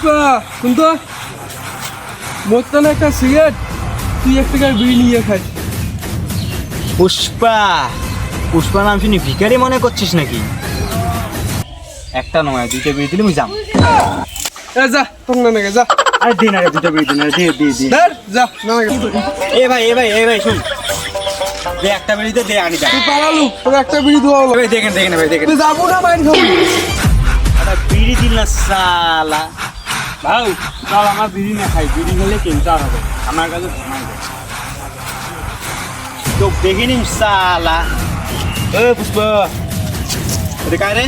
পুষ্পা শুন তো, মোর না একটা সিগারেট, তুই 1 টাকার বিড়ি নিয়ে খাস। পুষ্পা পুষ্পা নাম শুনি ভিখারি মনে করছিস নাকি? একটা নয় 2টা বিড়ি দিলে আমি যাম। যা তোর না নাকি যা। আরে দিন আরে 2টা বিড়ি দিন, আরে দে যা না নাকি। এ ভাই শুন, দে একটা বিড়িতে দে আনি দা। তুই পালালু, তোর একটা বিড়ি দেওয়া হলো। ভাই দেখেন ভাই দেখেন, তুই যাবো না বাইরে খাবো। আরে বিড়ি দিল না শালা। ভাই চল আমার বিড়ি না খাই, বিড়ি খেলে কেমটা হবে আমার কাছে ঘুমাই যায়। তো দেখে নিম শালা। এ পুষ্পা এটা কায় রে?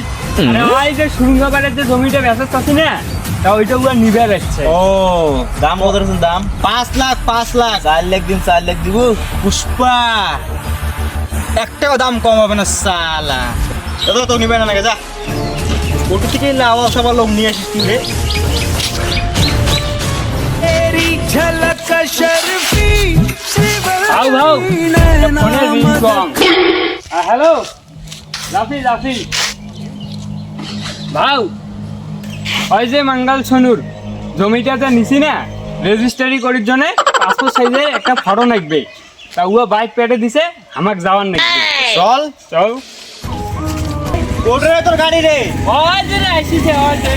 আরে ভাই যে সুরঙ্গাবাড়ির যে জমিটা বেচার চাচ্ছি না, তা ওইটা পুরো নিবে যাচ্ছে। ও দাম কত রকম দাম? 5 লাখ 4 লাখ দিন 4 লাখ দিব। পুষ্পা একটাও দাম কম হবে না শালা। দাদা তো নিবে না নাকি, যা ওটু থেকে লাওয়া সবার লোক নিয়ে আসিস তুই রে। হ্যালো রাফি ভাও, ওই যে মঙ্গল সোনুর জমিটাতে নিছি না, রেজিস্ট্রি করার জন্য পাসপোর্ট সাইজে একটা ফটো লাগবে, তা ও বাইক পেটে দিছে, আমাকে যাওয়ার নাকি। চল চল ওটরে তোর গাড়ি রে। ওই যে আইসিছে, ওই যে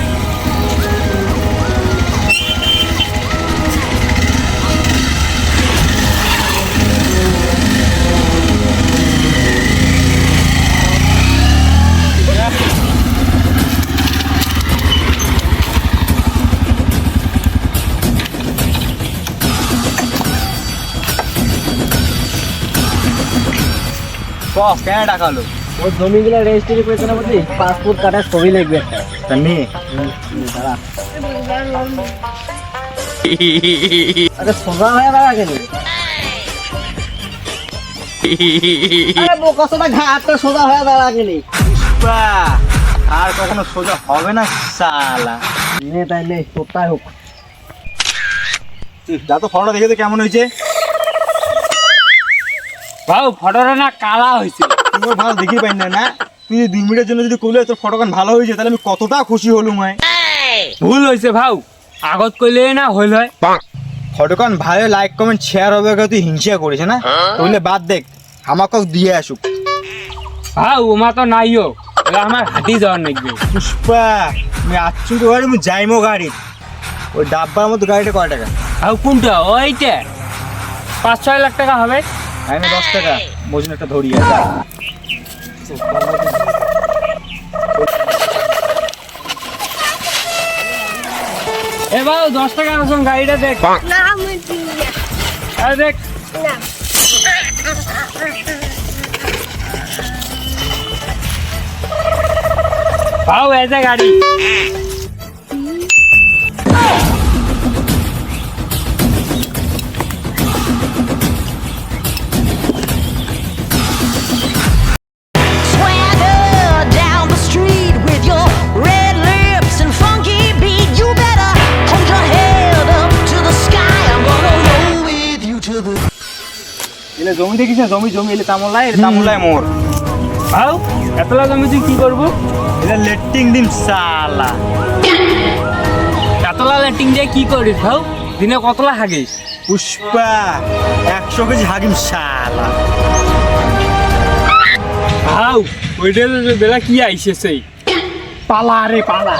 বস কেন ডাকালো? ওর জমিগুলো রেজিস্ট্রি করেছে না বুঝলি, পাসপোর্ট কাটার ছবি লাগবে একটা। জানি আরে সোজা হয়ে দাঁড়া কেন? আরে বোকাসোটা ঘাটটা সোজা হয়ে দাঁড়া কেন? পুষ্পা আর কখনো সোজা হবে না শালা। নে তাই নে, তোরটাই হোক। যা তো ফটো দেখে তো কেমন হয়েছে? ভাও ফটোটা না কালা হয়েছে। তুই ভালো দেখি পাই না। তুই 2 মিনিটের জন্য যদি কইলে তোর ফটোখান ভালো হয়েছে, তাহলে আমি কতটা খুশি হলুম। ভুল হয়েছে ভাও, আগত কইলে না হইল হয়। ফটোখান ভালো, লাইক কমেন্ট শেয়ার হবে, তুই হিংসা করিস না, তাহলে বাদ দেখ, আমাকে দিয়ে আসুক। ভাও ওমা তো নাইও, আমার হাতি যাওয়ার নাকবে। পুষ্পা আমি আসছি তো গাড়ি, আমি যাইমো গাড়ি। ওই ডাব্বার মতো গাড়িটা কয় টাকা? ভাও কোনটা? ওইটা 5-6 লাখ টাকা হবে। আমি 10 টাকা মজুন একটা ধরি। এ ভাও 10 টাকা মতন গাড়িটা দেখ। না আমি দিই না। আরে দেখ না। ভাও এই যে গাড়ি। Swagger down the street with your red lips and funky beat. You better hold your head up to the sky. I'm gonna roll with you to the. এলে জমি দেখিস না, জমি এলে তামলাই মোর। ভাও এতলা জমি তুই কি করবো? এটা লেট্টিং দিন শালা। এতলা লেটিং দিয়ে কি করিস ভাও? দিনে কতলা হাগিস? পুষ্পা 100 কেজি হাগিম শালা। ভাও ওইটা বেলা কি আইসেছে? পালা রে পালা।